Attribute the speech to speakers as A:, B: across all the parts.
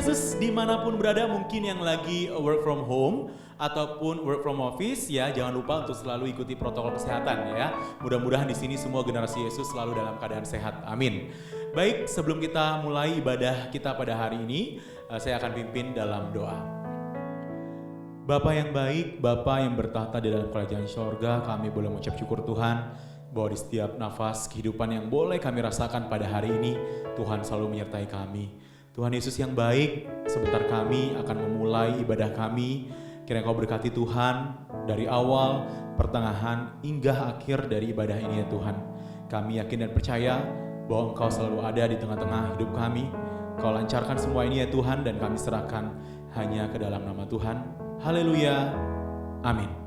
A: Yesus dimanapun berada, mungkin yang lagi work from home ataupun work from office ya, jangan lupa untuk selalu ikuti protokol kesehatan ya. Mudah-mudahan di sini semua generasi Yesus selalu dalam keadaan sehat. Amin. Baik, sebelum kita mulai ibadah kita pada hari ini, saya akan pimpin dalam doa. Bapa yang baik, Bapa yang bertahta di dalam kerajaan sorga, kami boleh mengucap syukur Tuhan bahwa di setiap nafas kehidupan yang boleh kami rasakan pada hari ini, Tuhan selalu menyertai kami. Tuhan Yesus yang baik, sebentar kami akan memulai ibadah kami. Kiranya Kau berkati Tuhan dari awal, pertengahan, hingga akhir dari ibadah ini ya Tuhan. Kami yakin dan percaya bahwa Engkau selalu ada di tengah-tengah hidup kami. Kau lancarkan semua ini ya Tuhan, dan kami serahkan hanya ke dalam nama Tuhan. Haleluya. Amin.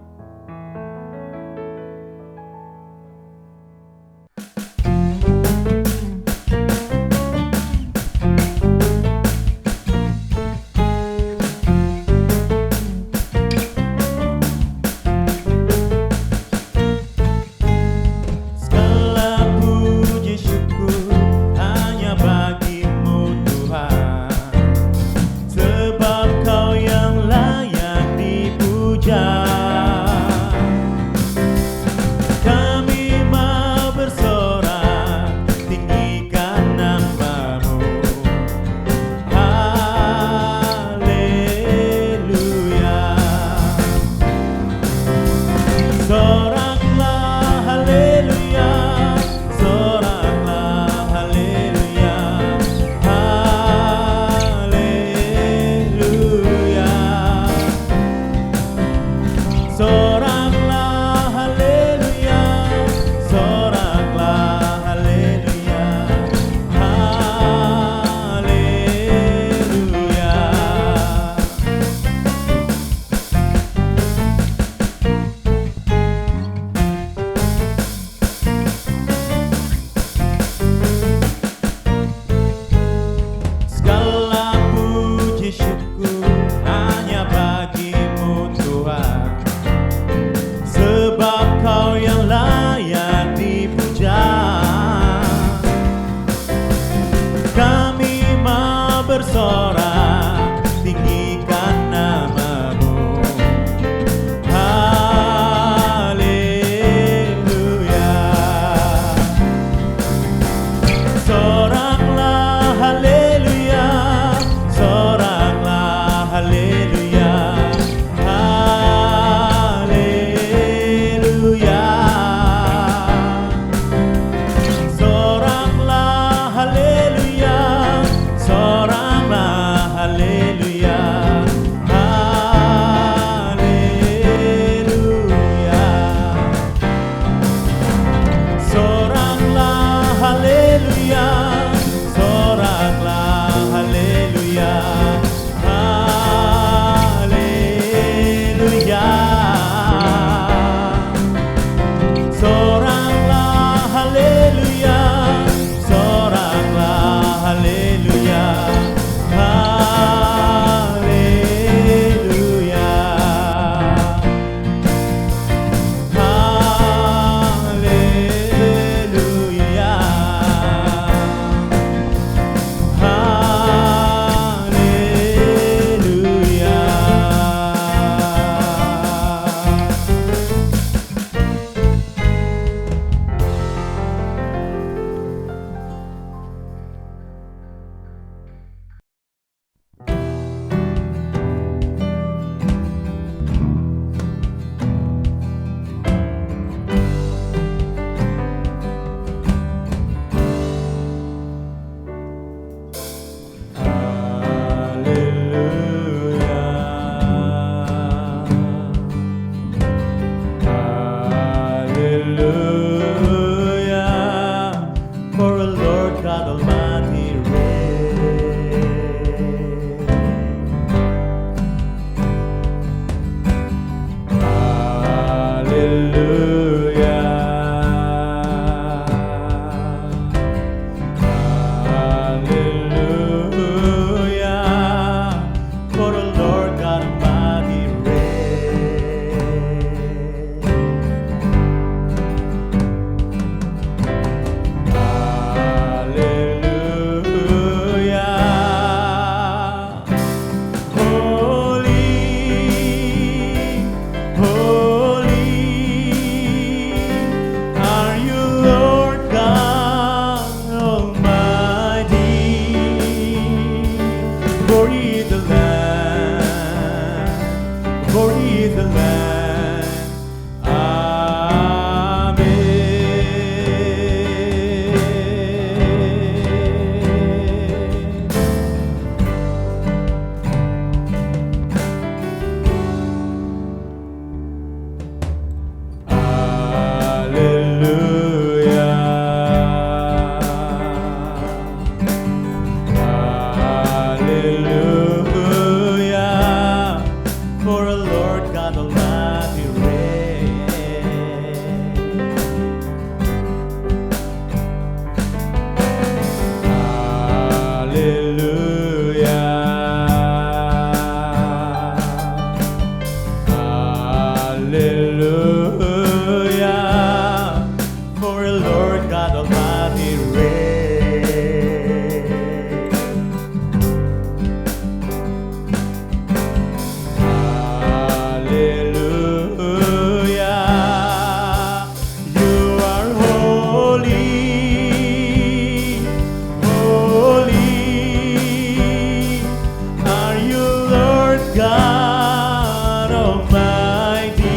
A: God Almighty.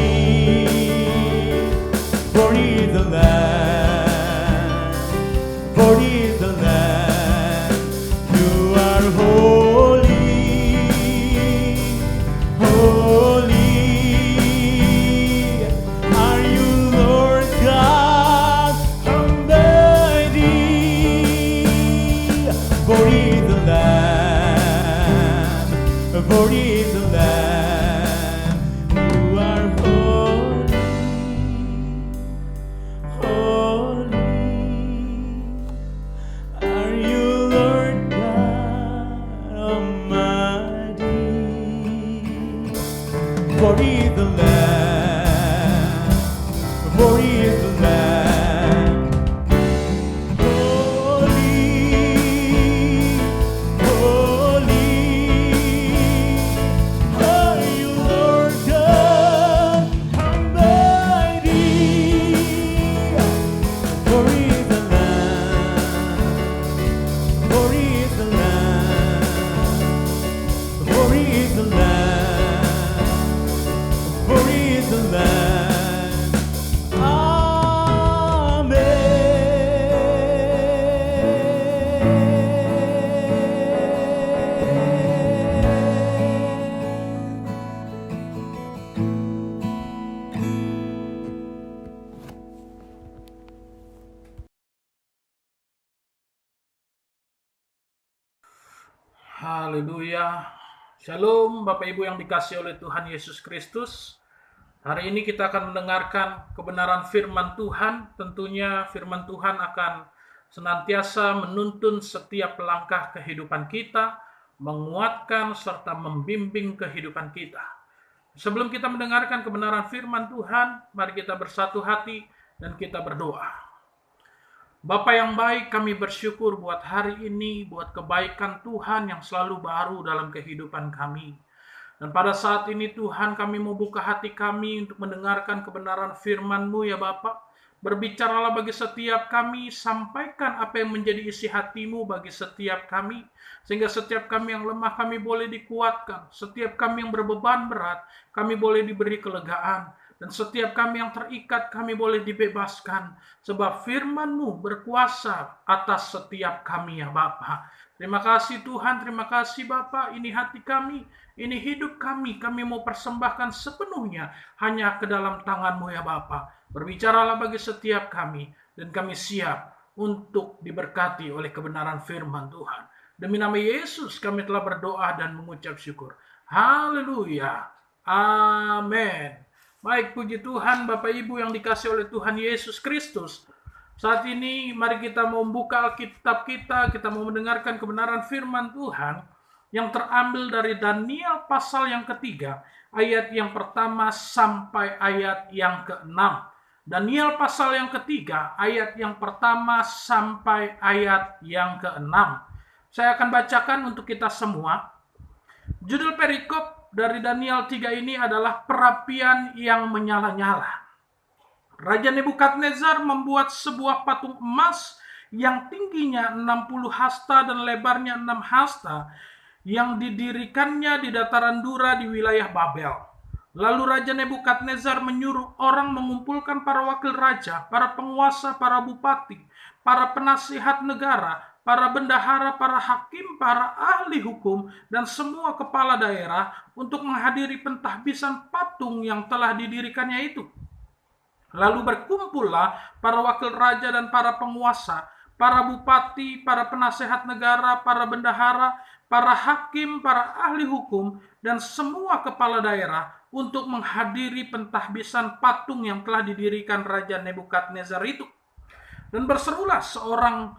A: For He is the Lamb, for He is the Lamb. You are holy, holy. Are you Lord God Almighty? For He is the Lamb, for He is the Lamb. You are holy, holy. Are you Lord God Almighty? For He is the Lamb, for He is the Lamb. Holy, holy. Are you Lord God Almighty? For He is the Lamb, for He is the Lamb, for He is the Lamb, for He is the Lamb.
B: Haleluya. Shalom Bapak Ibu yang dikasihi oleh Tuhan Yesus Kristus. Hari ini kita akan mendengarkan kebenaran firman Tuhan. Tentunya firman Tuhan akan senantiasa menuntun setiap langkah kehidupan kita, menguatkan serta membimbing kehidupan kita. Sebelum kita mendengarkan kebenaran firman Tuhan, mari kita bersatu hati dan kita berdoa. Bapa yang baik, kami bersyukur buat hari ini, buat kebaikan Tuhan yang selalu baru dalam kehidupan kami. Dan pada saat ini Tuhan, kami mau buka hati kami untuk mendengarkan kebenaran firman-Mu ya Bapa. Berbicaralah bagi setiap kami, sampaikan apa yang menjadi isi hati-Mu bagi setiap kami. Sehingga setiap kami yang lemah kami boleh dikuatkan. Setiap kami yang berbeban berat, kami boleh diberi kelegaan. Dan setiap kami yang terikat, kami boleh dibebaskan. Sebab firman-Mu berkuasa atas setiap kami ya Bapa. Terima kasih Tuhan, terima kasih Bapa. Ini hati kami, ini hidup kami. Kami mau persembahkan sepenuhnya hanya ke dalam tangan-Mu ya Bapa. Berbicaralah bagi setiap kami. Dan kami siap untuk diberkati oleh kebenaran firman Tuhan. Demi nama Yesus kami telah berdoa dan mengucap syukur. Haleluya. Amin. Baik, puji Tuhan, Bapak Ibu yang dikasihi oleh Tuhan Yesus Kristus. Saat ini mari kita membuka Alkitab kita mau mendengarkan kebenaran firman Tuhan yang terambil dari Daniel pasal yang ketiga, ayat yang pertama sampai ayat yang keenam. Daniel pasal yang ketiga, ayat yang pertama sampai ayat yang keenam. Saya akan bacakan untuk kita semua. Judul perikop dari Daniel 3 ini adalah perapian yang menyala-nyala. Raja Nebukadnezar membuat sebuah patung emas yang tingginya 60 hasta dan lebarnya 6 hasta yang didirikannya di dataran Dura di wilayah Babel. Lalu Raja Nebukadnezar menyuruh orang mengumpulkan para wakil raja, para penguasa, para bupati, para penasihat negara, para bendahara, para hakim, para ahli hukum, dan semua kepala daerah untuk menghadiri pentahbisan patung yang telah didirikannya itu. Lalu berkumpullah para wakil raja dan para penguasa, para bupati, para penasehat negara, para bendahara, para hakim, para ahli hukum, dan semua kepala daerah untuk menghadiri pentahbisan patung yang telah didirikan Raja Nebukadnezar itu. Dan berserulah seorang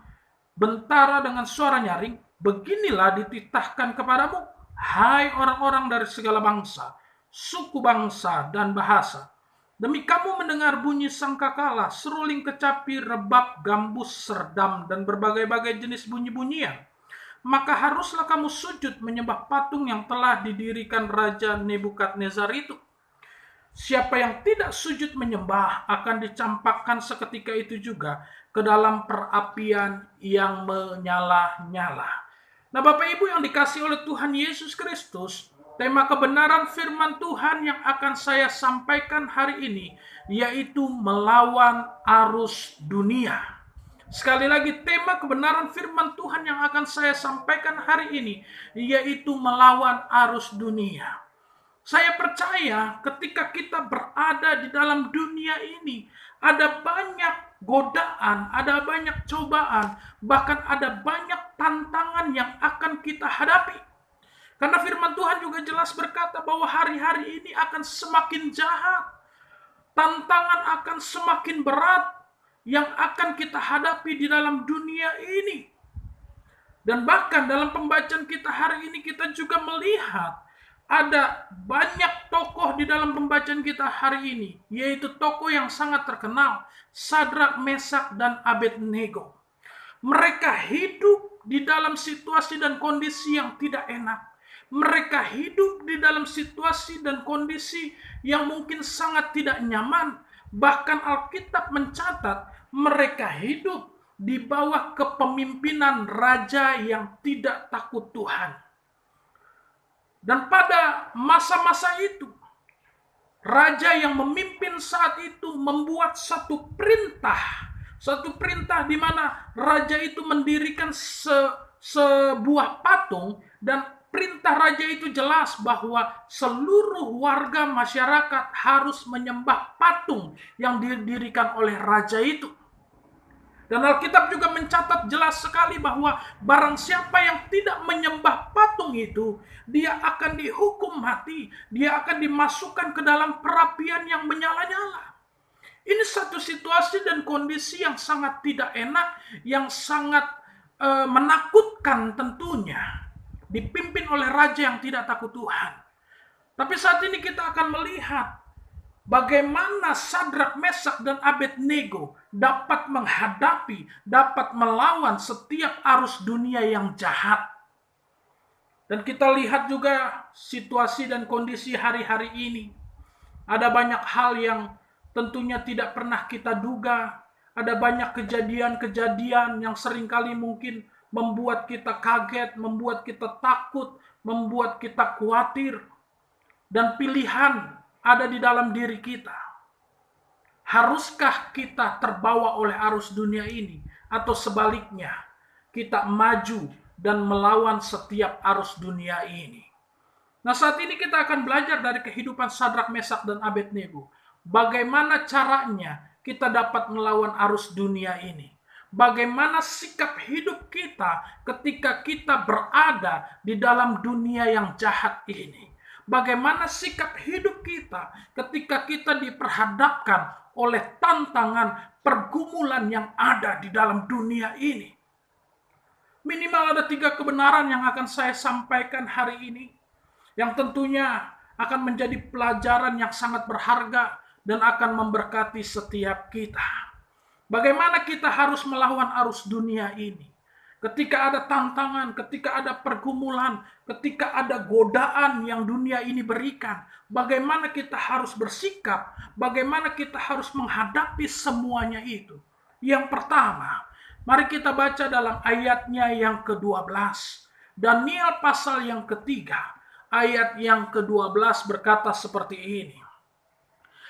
B: bentara dengan suara nyaring, beginilah dititahkan kepadamu, hai orang-orang dari segala bangsa, suku bangsa, dan bahasa. Demi kamu mendengar bunyi sangkakala, seruling kecapi, rebab, gambus, serdam, dan berbagai-bagai jenis bunyi-bunyian, maka haruslah kamu sujud menyembah patung yang telah didirikan Raja Nebukadnezar itu. Siapa yang tidak sujud menyembah akan dicampakkan seketika itu juga ke dalam perapian yang menyala-nyala. Nah, Bapak Ibu yang dikasihi oleh Tuhan Yesus Kristus, Tema kebenaran firman Tuhan yang akan saya sampaikan hari ini yaitu melawan arus dunia. Sekali lagi, tema kebenaran firman Tuhan yang akan saya sampaikan hari ini yaitu melawan arus dunia. Saya percaya ketika kita berada di dalam dunia ini, ada banyak godaan, ada banyak cobaan, bahkan ada banyak tantangan yang akan kita hadapi. Karena firman Tuhan juga jelas berkata bahwa hari-hari ini akan semakin jahat. Tantangan akan semakin berat yang akan kita hadapi di dalam dunia ini. Dan bahkan dalam pembacaan kita hari ini kita juga melihat ada banyak tokoh di dalam pembacaan kita hari ini. Yaitu tokoh yang sangat terkenal. Sadrak, Mesak, dan Abednego. Mereka hidup di dalam situasi dan kondisi yang tidak enak. Mereka hidup di dalam situasi dan kondisi yang mungkin sangat tidak nyaman. Bahkan Alkitab mencatat mereka hidup di bawah kepemimpinan raja yang tidak takut Tuhan. Dan pada masa-masa itu, raja yang memimpin saat itu membuat satu perintah di mana raja itu mendirikan sebuah patung, dan perintah raja itu jelas bahwa seluruh warga masyarakat harus menyembah patung yang didirikan oleh raja itu. Dan Alkitab juga mencatat jelas sekali bahwa barang siapa yang tidak menyembah patung itu, dia akan dihukum mati, dia akan dimasukkan ke dalam perapian yang menyala-nyala. Ini satu situasi dan kondisi yang sangat tidak enak, yang sangat menakutkan tentunya. Dipimpin oleh raja yang tidak takut Tuhan. Tapi saat ini kita akan melihat bagaimana Sadrak, Mesak, dan Abednego dapat menghadapi, dapat melawan setiap arus dunia yang jahat. Dan kita lihat juga situasi dan kondisi hari-hari ini. Ada banyak hal yang tentunya tidak pernah kita duga. Ada banyak kejadian-kejadian yang seringkali mungkin membuat kita kaget, membuat kita takut, membuat kita khawatir. Dan pilihan ada di dalam diri kita. Haruskah kita terbawa oleh arus dunia ini? Atau sebaliknya, kita maju dan melawan setiap arus dunia ini? Nah, saat ini kita akan belajar dari kehidupan Sadrak, Mesak, dan Abednego. Bagaimana caranya kita dapat melawan arus dunia ini? Bagaimana sikap hidup kita ketika kita berada di dalam dunia yang jahat ini? Bagaimana sikap hidup kita ketika kita diperhadapkan oleh tantangan pergumulan yang ada di dalam dunia ini? Minimal ada 3 kebenaran yang akan saya sampaikan hari ini, yang tentunya akan menjadi pelajaran yang sangat berharga dan akan memberkati setiap kita. Bagaimana kita harus melawan arus dunia ini? Ketika ada tantangan, ketika ada pergumulan, ketika ada godaan yang dunia ini berikan, bagaimana kita harus bersikap, bagaimana kita harus menghadapi semuanya itu. Yang pertama, mari kita baca dalam ayatnya yang ke-12. Daniel pasal yang ketiga, ayat yang ke-12 berkata seperti ini.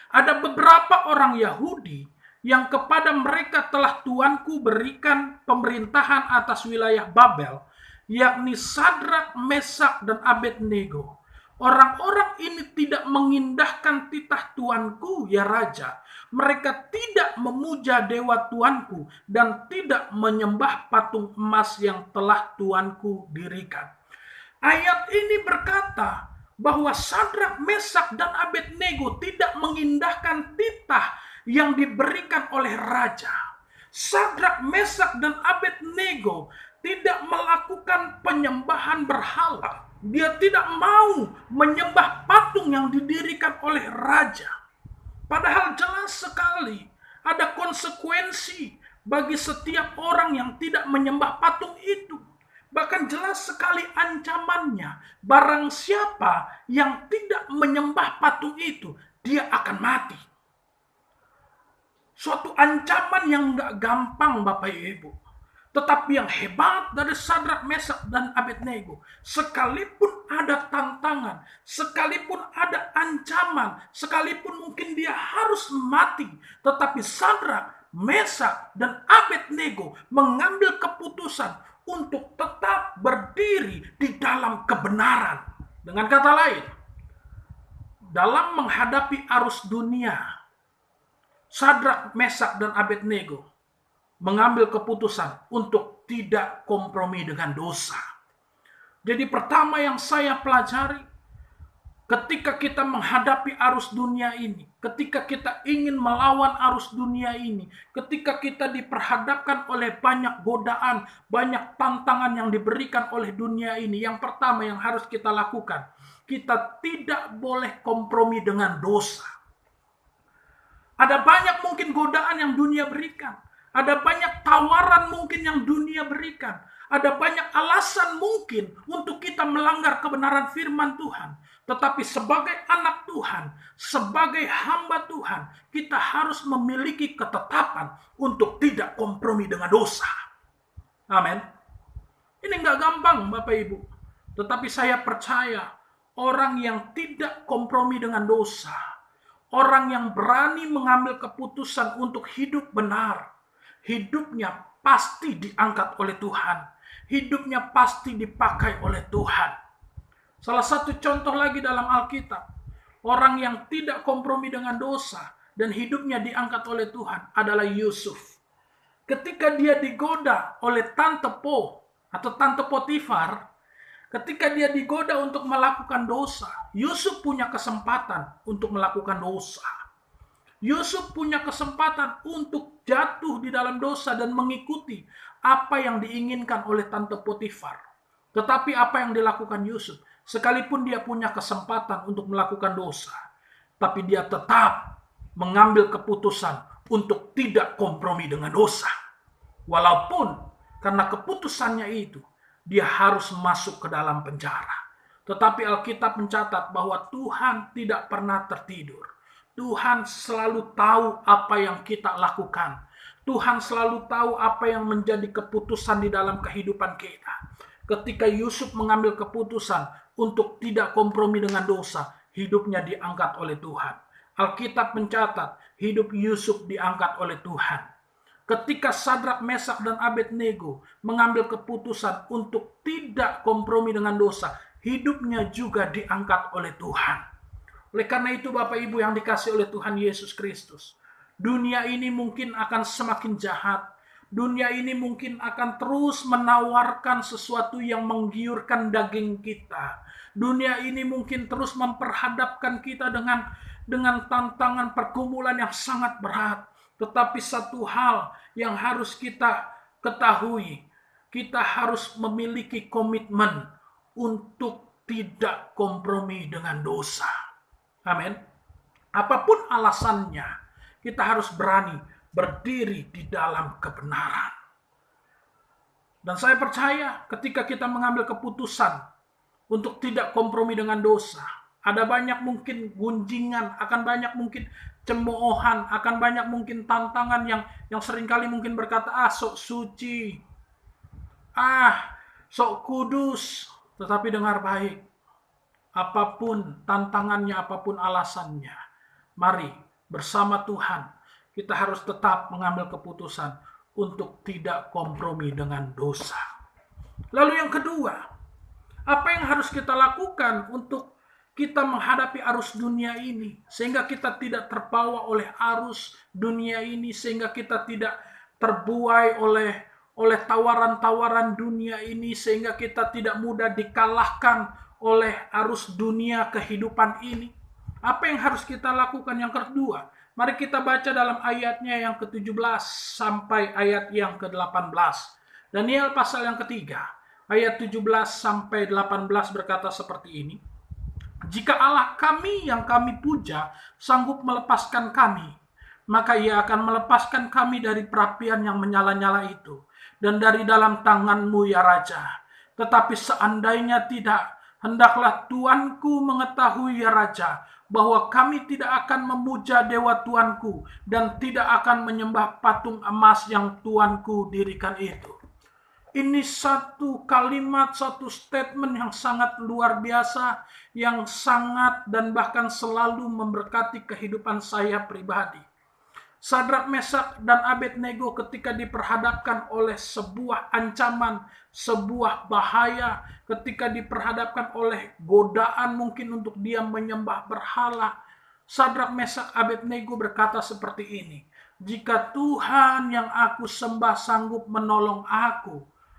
B: Ada beberapa orang Yahudi yang kepada mereka telah Tuanku berikan pemerintahan atas wilayah Babel, yakni Sadrak, Mesak, dan Abednego. Orang-orang ini tidak mengindahkan titah Tuanku, ya Raja. Mereka tidak memuja dewa Tuanku dan tidak menyembah patung emas yang telah Tuanku dirikan. Ayat ini berkata bahwa Sadrak, Mesak, dan Abednego tidak mengindahkan titah yang diberikan oleh raja. Sadrak, Mesak, dan Abednego tidak melakukan penyembahan berhala. Dia tidak mau menyembah patung yang didirikan oleh raja. Padahal jelas sekali ada konsekuensi bagi setiap orang yang tidak menyembah patung itu. Bahkan jelas sekali ancamannya. Barang siapa yang tidak menyembah patung itu, dia akan mati. Suatu ancaman yang gak gampang, Bapak Ibu. Tetapi yang hebat dari Sadrak, Mesak, dan Abednego, sekalipun ada tantangan, sekalipun ada ancaman, sekalipun mungkin dia harus mati, tetapi Sadrak, Mesak, dan Abednego mengambil keputusan untuk tetap berdiri di dalam kebenaran. Dengan kata lain, dalam menghadapi arus dunia, Sadrak, Mesak, dan Abednego mengambil keputusan untuk tidak kompromi dengan dosa. Jadi pertama yang saya pelajari, ketika kita menghadapi arus dunia ini, ketika kita ingin melawan arus dunia ini, ketika kita diperhadapkan oleh banyak godaan, banyak tantangan yang diberikan oleh dunia ini, yang pertama yang harus kita lakukan, kita tidak boleh kompromi dengan dosa. Ada banyak mungkin godaan yang dunia berikan. Ada banyak tawaran mungkin yang dunia berikan. Ada banyak alasan mungkin untuk kita melanggar kebenaran firman Tuhan. Tetapi sebagai anak Tuhan, sebagai hamba Tuhan, kita harus memiliki ketetapan untuk tidak kompromi dengan dosa. Amin. Ini nggak gampang Bapak Ibu. Tetapi saya percaya orang yang tidak kompromi dengan dosa, orang yang berani mengambil keputusan untuk hidup benar, hidupnya pasti diangkat oleh Tuhan. Hidupnya pasti dipakai oleh Tuhan. Salah satu contoh lagi dalam Alkitab, orang yang tidak kompromi dengan dosa dan hidupnya diangkat oleh Tuhan adalah Yusuf. Ketika dia digoda oleh Tante Po atau Tante Potifar, ketika dia digoda untuk melakukan dosa, Yusuf punya kesempatan untuk melakukan dosa. Yusuf punya kesempatan untuk jatuh di dalam dosa dan mengikuti apa yang diinginkan oleh Tante Potifar. Tetapi apa yang dilakukan Yusuf? Sekalipun dia punya kesempatan untuk melakukan dosa, tapi dia tetap mengambil keputusan untuk tidak kompromi dengan dosa. Walaupun karena keputusannya itu, dia harus masuk ke dalam penjara. Tetapi Alkitab mencatat bahwa Tuhan tidak pernah tertidur. Tuhan selalu tahu apa yang kita lakukan. Tuhan selalu tahu apa yang menjadi keputusan di dalam kehidupan kita. Ketika Yusuf mengambil keputusan untuk tidak kompromi dengan dosa, hidupnya diangkat oleh Tuhan. Alkitab mencatat hidup Yusuf diangkat oleh Tuhan. Ketika Sadrak, Mesak, dan Abednego mengambil keputusan untuk tidak kompromi dengan dosa, hidupnya juga diangkat oleh Tuhan. Oleh karena itu Bapak Ibu yang dikasihi oleh Tuhan Yesus Kristus, dunia ini mungkin akan semakin jahat. Dunia ini mungkin akan terus menawarkan sesuatu yang menggiurkan daging kita. Dunia ini mungkin terus memperhadapkan kita dengan tantangan pergumulan yang sangat berat. Tetapi satu hal yang harus kita ketahui, kita harus memiliki komitmen untuk tidak kompromi dengan dosa. Amin. Apapun alasannya, kita harus berani berdiri di dalam kebenaran. Dan saya percaya ketika kita mengambil keputusan untuk tidak kompromi dengan dosa, ada banyak mungkin gunjingan, akan banyak mungkin cemoohan, akan banyak mungkin tantangan yang seringkali mungkin berkata, sok suci, sok kudus. Tetapi dengar baik, apapun tantangannya, apapun alasannya, mari bersama Tuhan kita harus tetap mengambil keputusan untuk tidak kompromi dengan dosa. Lalu yang kedua, apa yang harus kita lakukan untuk kita menghadapi arus dunia ini, sehingga kita tidak terbawa oleh arus dunia ini, sehingga kita tidak terbuai oleh tawaran-tawaran dunia ini, sehingga kita tidak mudah dikalahkan oleh arus dunia kehidupan ini. Apa yang harus kita lakukan? Yang kedua, mari kita baca dalam ayatnya yang ke-17 sampai ayat yang ke-18. Daniel pasal yang ketiga, ayat 17 sampai 18 berkata seperti ini. Jika Allah kami yang kami puja sanggup melepaskan kami, maka ia akan melepaskan kami dari perapian yang menyala-nyala itu, dan dari dalam tanganmu ya Raja. Tetapi seandainya tidak, hendaklah Tuanku mengetahui ya Raja, bahwa kami tidak akan memuja dewa Tuanku, dan tidak akan menyembah patung emas yang Tuanku dirikan itu. Ini satu kalimat, satu statement yang sangat luar biasa, yang sangat dan bahkan selalu memberkati kehidupan saya pribadi. Sadrak, Mesak, dan Abednego ketika diperhadapkan oleh sebuah ancaman, sebuah bahaya, ketika diperhadapkan oleh godaan mungkin untuk dia menyembah berhala, Sadrak, Mesak, Abednego berkata seperti ini, jika Tuhan yang aku sembah sanggup menolong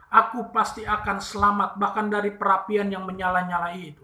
B: aku pasti akan selamat bahkan dari perapian yang menyala-nyala itu.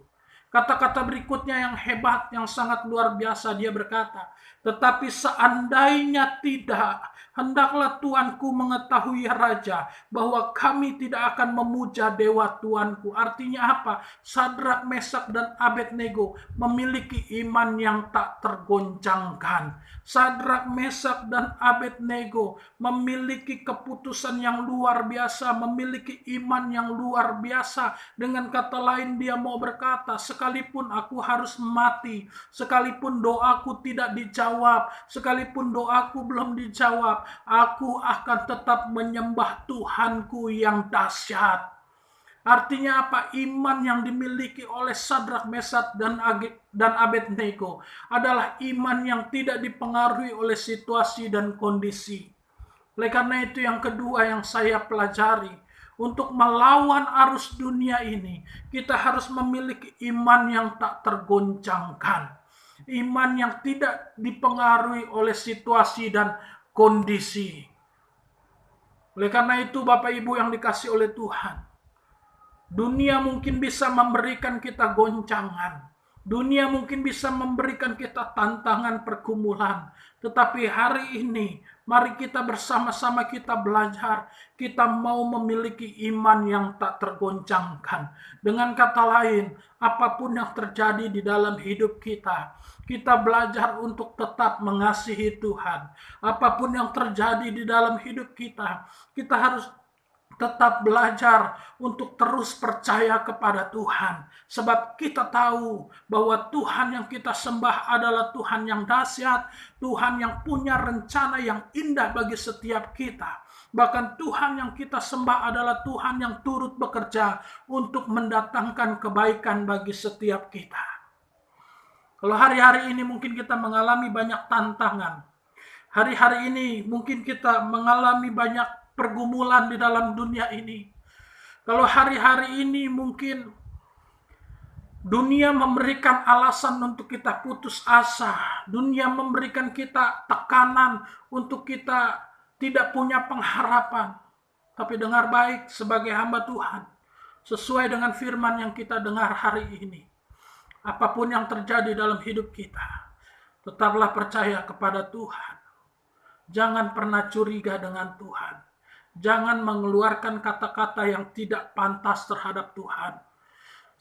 B: Kata-kata berikutnya yang hebat, yang sangat luar biasa, dia berkata, tetapi seandainya tidak, hendaklah Tuanku mengetahui ya Raja, bahwa kami tidak akan memuja dewa Tuanku. Artinya apa? Sadrak, Mesak, dan Abednego memiliki iman yang tak tergoncangkan. Sadrak, Mesak, dan Abednego memiliki keputusan yang luar biasa, memiliki iman yang luar biasa. Dengan kata lain, dia mau berkata, sekalipun aku harus mati, sekalipun doaku tidak dijawab, sekalipun doaku belum dijawab, aku akan tetap menyembah Tuhanku yang dahsyat. Artinya apa? Iman yang dimiliki oleh Sadrak, Mesak, dan Abednego adalah iman yang tidak dipengaruhi oleh situasi dan kondisi. Oleh karena itu yang kedua yang saya pelajari, untuk melawan arus dunia ini, kita harus memiliki iman yang tak tergoncangkan. Iman yang tidak dipengaruhi oleh situasi dan kondisi. Oleh karena itu Bapak Ibu yang dikasihi oleh Tuhan, dunia mungkin bisa memberikan kita goncangan. Dunia mungkin bisa memberikan kita tantangan pergumulan. Tetapi hari ini, mari kita bersama-sama kita belajar. Kita mau memiliki iman yang tak tergoncangkan. Dengan kata lain, apapun yang terjadi di dalam hidup kita, kita belajar untuk tetap mengasihi Tuhan. Apapun yang terjadi di dalam hidup kita, kita harus tetap belajar untuk terus percaya kepada Tuhan. Sebab kita tahu bahwa Tuhan yang kita sembah adalah Tuhan yang dahsyat, Tuhan yang punya rencana yang indah bagi setiap kita. Bahkan Tuhan yang kita sembah adalah Tuhan yang turut bekerja untuk mendatangkan kebaikan bagi setiap kita. Kalau hari-hari ini mungkin kita mengalami banyak tantangan. Hari-hari ini mungkin kita mengalami banyak pergumulan di dalam dunia ini. Kalau hari-hari ini mungkin dunia memberikan alasan untuk kita putus asa. Dunia memberikan kita tekanan untuk kita tidak punya pengharapan. Tapi dengar baik sebagai hamba Tuhan. Sesuai dengan firman yang kita dengar hari ini. Apapun yang terjadi dalam hidup kita, tetaplah percaya kepada Tuhan. Jangan pernah curiga dengan Tuhan. Jangan mengeluarkan kata-kata yang tidak pantas terhadap Tuhan.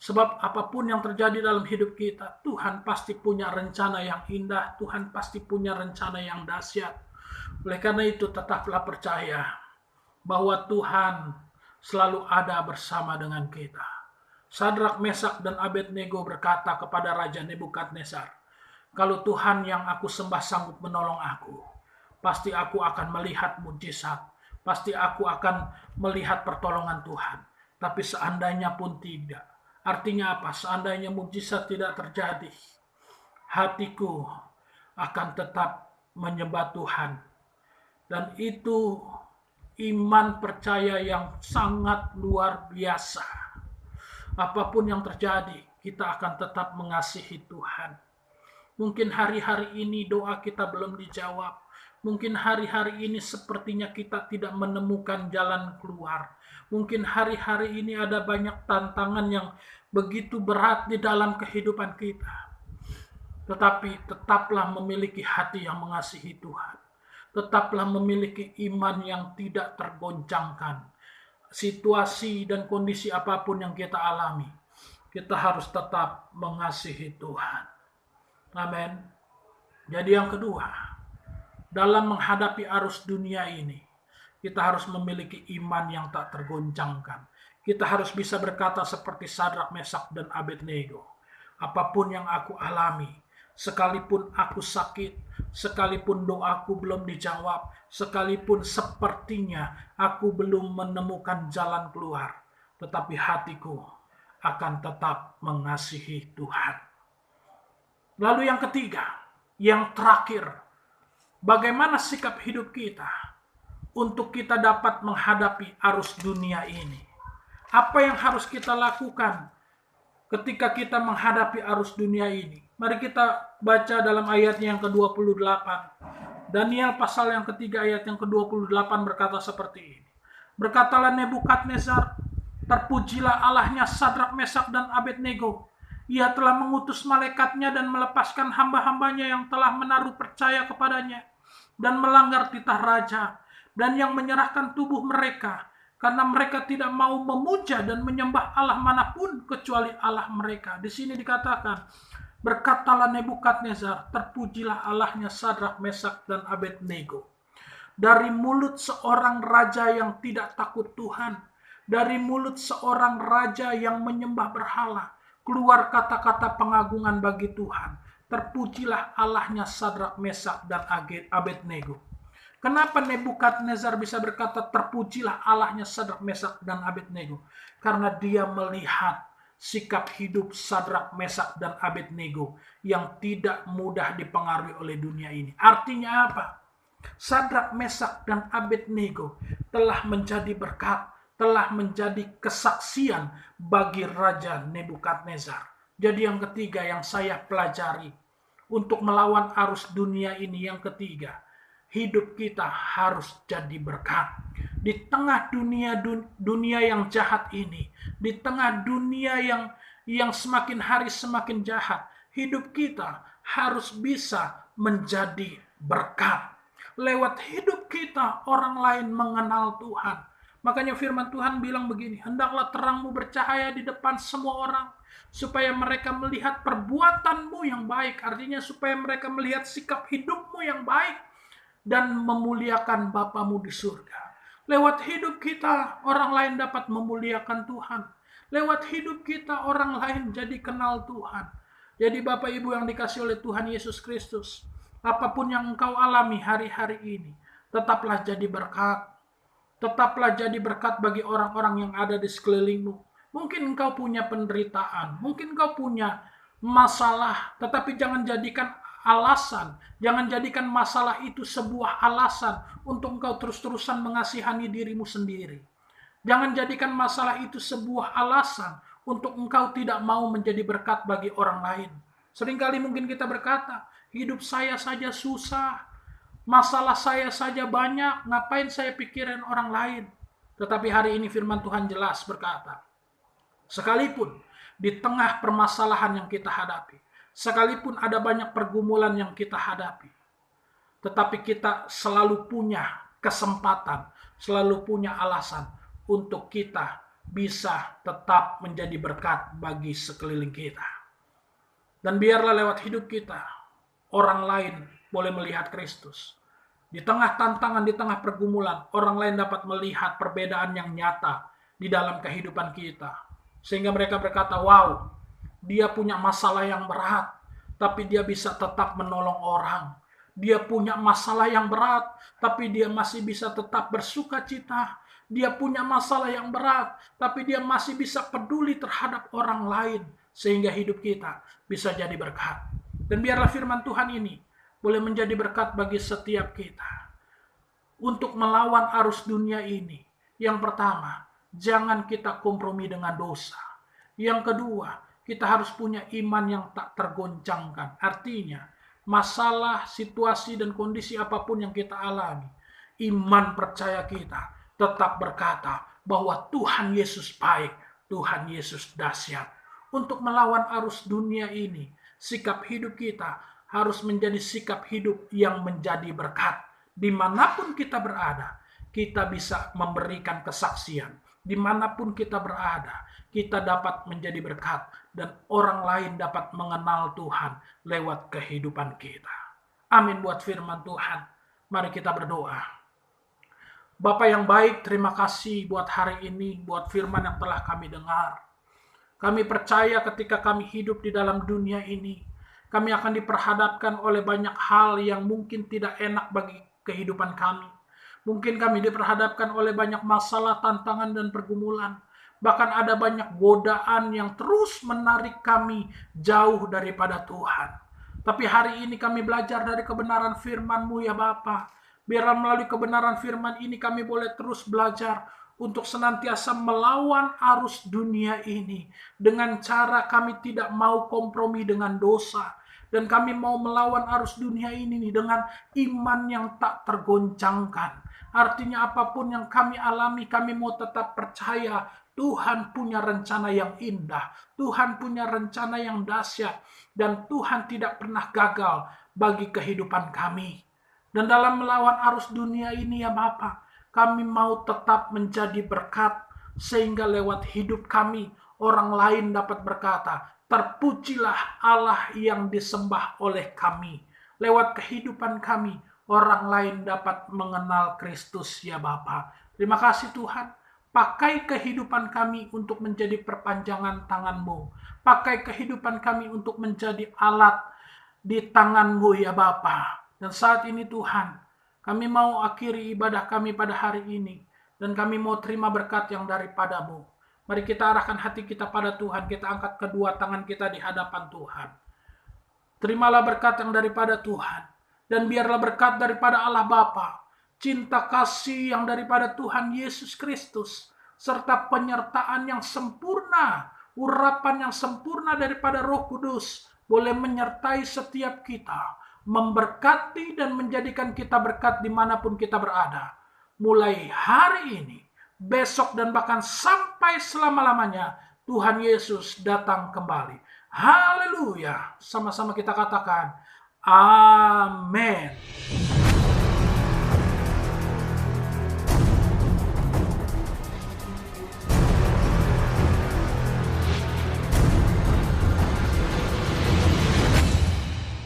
B: Sebab apapun yang terjadi dalam hidup kita, Tuhan pasti punya rencana yang indah. Tuhan pasti punya rencana yang dahsyat. Oleh karena itu tetaplah percaya bahwa Tuhan selalu ada bersama dengan kita. Sadrak, Mesak, dan Abednego berkata kepada Raja Nebukadnezar, kalau Tuhan yang aku sembah sanggup menolong aku, pasti aku akan melihat mujizat. Pasti aku akan melihat pertolongan Tuhan. Tapi seandainya pun tidak. Artinya apa? Seandainya mujizat tidak terjadi, hatiku akan tetap menyembah Tuhan. Dan itu iman percaya yang sangat luar biasa. Apapun yang terjadi, kita akan tetap mengasihi Tuhan. Mungkin hari-hari ini doa kita belum dijawab. Mungkin hari-hari ini sepertinya kita tidak menemukan jalan keluar. Mungkin hari-hari ini ada banyak tantangan yang begitu berat di dalam kehidupan kita. Tetapi tetaplah memiliki hati yang mengasihi Tuhan. Tetaplah memiliki iman yang tidak tergoncangkan. Situasi dan kondisi apapun yang kita alami, kita harus tetap mengasihi Tuhan. Amin. Jadi yang kedua, dalam menghadapi arus dunia ini, kita harus memiliki iman yang tak tergoncangkan. Kita harus bisa berkata seperti Sadrak, Mesak, dan Abednego. Apapun yang aku alami, Sekalipun aku sakit, sekalipun doaku belum dijawab, sekalipun sepertinya aku belum menemukan jalan keluar, tetapi hatiku akan tetap mengasihi Tuhan. Lalu yang ketiga, yang terakhir, bagaimana sikap hidup kita untuk kita dapat menghadapi arus dunia ini? Apa yang harus kita lakukan ketika kita menghadapi arus dunia ini? Mari kita baca dalam ayatnya yang ke-28. Daniel pasal yang ketiga ayat yang ke-28 berkata seperti ini. Berkatalah Nebukadnezar, terpujilah Allahnya Sadrak, Mesak, dan Abednego. Ia telah mengutus malaikatnya dan melepaskan hamba-hambanya yang telah menaruh percaya kepadanya dan melanggar titah raja, dan yang menyerahkan tubuh mereka karena mereka tidak mau memuja dan menyembah Allah manapun kecuali Allah mereka. Di sini dikatakan, berkatalah Nebukadnezar, terpujilah Allahnya Sadrak, Mesak, dan Abednego. Dari mulut seorang raja yang tidak takut Tuhan, dari mulut seorang raja yang menyembah berhala, keluar kata-kata pengagungan bagi Tuhan. Terpujilah Allahnya Sadrak, Mesak, dan Abednego. Kenapa Nebukadnezar bisa berkata terpujilah Allahnya Sadrak, Mesak, dan Abednego? Karena dia melihat sikap hidup Sadrak, Mesak, dan Abednego yang tidak mudah dipengaruhi oleh dunia ini. Artinya apa? Sadrak, Mesak, dan Abednego telah menjadi berkat, telah menjadi kesaksian bagi Raja Nebukadnezar. Jadi yang ketiga yang saya pelajari untuk melawan arus dunia ini, yang ketiga, hidup kita harus jadi berkat. Di tengah dunia yang jahat ini, di tengah dunia yang semakin hari semakin jahat, hidup kita harus bisa menjadi berkat. Lewat hidup kita orang lain mengenal Tuhan. Makanya firman Tuhan bilang begini, hendaklah terangmu bercahaya di depan semua orang, supaya mereka melihat perbuatanmu yang baik. Artinya supaya mereka melihat sikap hidupmu yang baik dan memuliakan Bapamu di surga. Lewat hidup kita orang lain dapat memuliakan Tuhan. Lewat hidup kita orang lain jadi kenal Tuhan. Jadi Bapak Ibu yang dikasih oleh Tuhan Yesus Kristus, apapun yang engkau alami hari-hari ini, tetaplah jadi berkat. Tetaplah jadi berkat bagi orang-orang yang ada di sekelilingmu. Mungkin engkau punya penderitaan, mungkin engkau punya masalah, tetapi jangan jadikan alasan, jangan jadikan masalah itu sebuah alasan untuk engkau terus-terusan mengasihani dirimu sendiri. Jangan jadikan masalah itu sebuah alasan untuk engkau tidak mau menjadi berkat bagi orang lain. Seringkali mungkin kita berkata, hidup saya saja susah, masalah saya saja banyak, ngapain saya pikirin orang lain? Tetapi hari ini firman Tuhan jelas berkata, sekalipun di tengah permasalahan yang kita hadapi, sekalipun ada banyak pergumulan yang kita hadapi, tetapi kita selalu punya kesempatan, selalu punya alasan untuk kita bisa tetap menjadi berkat bagi sekeliling kita. Dan biarlah lewat hidup kita, orang lain boleh melihat Kristus. Di tengah tantangan, di tengah pergumulan, orang lain dapat melihat perbedaan yang nyata di dalam kehidupan kita. Sehingga mereka berkata, wow, dia punya masalah yang berat, tapi dia bisa tetap menolong orang. Dia punya masalah yang berat, tapi dia masih bisa tetap bersuka cita. Dia punya masalah yang berat, tapi dia masih bisa peduli terhadap orang lain. Sehingga hidup kita bisa jadi berkat. Dan biarlah firman Tuhan ini boleh menjadi berkat bagi setiap kita. Untuk melawan arus dunia ini, yang pertama, jangan kita kompromi dengan dosa. Yang kedua, kita harus punya iman yang tak tergoncangkan. Artinya, masalah, situasi, dan kondisi apapun yang kita alami, iman percaya kita tetap berkata bahwa Tuhan Yesus baik, Tuhan Yesus dahsyat. Untuk melawan arus dunia ini, sikap hidup kita harus menjadi sikap hidup yang menjadi berkat. Dimanapun kita berada, kita bisa memberikan kesaksian. Dimanapun kita berada, kita dapat menjadi berkat. Dan orang lain dapat mengenal Tuhan lewat kehidupan kita. Amin buat firman Tuhan. Mari kita berdoa. Bapa yang baik, terima kasih buat hari ini, buat firman yang telah kami dengar. Kami percaya ketika kami hidup di dalam dunia ini, Kami akan diperhadapkan oleh banyak hal yang mungkin tidak enak bagi kehidupan kami. Mungkin kami diperhadapkan oleh banyak masalah, tantangan, dan pergumulan. Bahkan ada banyak godaan yang terus menarik kami jauh daripada Tuhan. Tapi hari ini kami belajar dari kebenaran firman-Mu ya Bapa. Biarlah melalui kebenaran firman ini kami boleh terus belajar untuk senantiasa melawan arus dunia ini. Dengan cara kami tidak mau kompromi dengan dosa. Dan kami mau melawan arus dunia ini dengan iman yang tak tergoncangkan. Artinya apapun yang kami alami, kami mau tetap percaya Tuhan punya rencana yang indah. Tuhan punya rencana yang dahsyat. Dan Tuhan tidak pernah gagal bagi kehidupan kami. Dan dalam melawan arus dunia ini ya Bapa, kami mau tetap menjadi berkat. Sehingga lewat hidup kami, orang lain dapat berkata, terpujilah Allah yang disembah oleh kami. Lewat kehidupan kami, orang lain dapat mengenal Kristus ya Bapa. Terima kasih Tuhan. Pakai kehidupan kami untuk menjadi perpanjangan tangan-Mu. Pakai kehidupan kami untuk menjadi alat di tangan-Mu ya Bapa. Dan saat ini Tuhan, kami mau akhiri ibadah kami pada hari ini. Dan kami mau terima berkat yang daripada-Mu. Mari kita arahkan hati kita pada Tuhan. Kita angkat kedua tangan kita di hadapan Tuhan. Terimalah berkat yang daripada Tuhan. Dan biarlah berkat daripada Allah Bapa, cinta kasih yang daripada Tuhan Yesus Kristus, serta penyertaan yang sempurna, urapan yang sempurna daripada Roh Kudus, boleh menyertai setiap kita, memberkati dan menjadikan kita berkat dimanapun kita berada. Mulai hari ini, besok dan bahkan sampai selama-lamanya, Tuhan Yesus datang kembali. Haleluya. Sama-sama kita katakan, amin.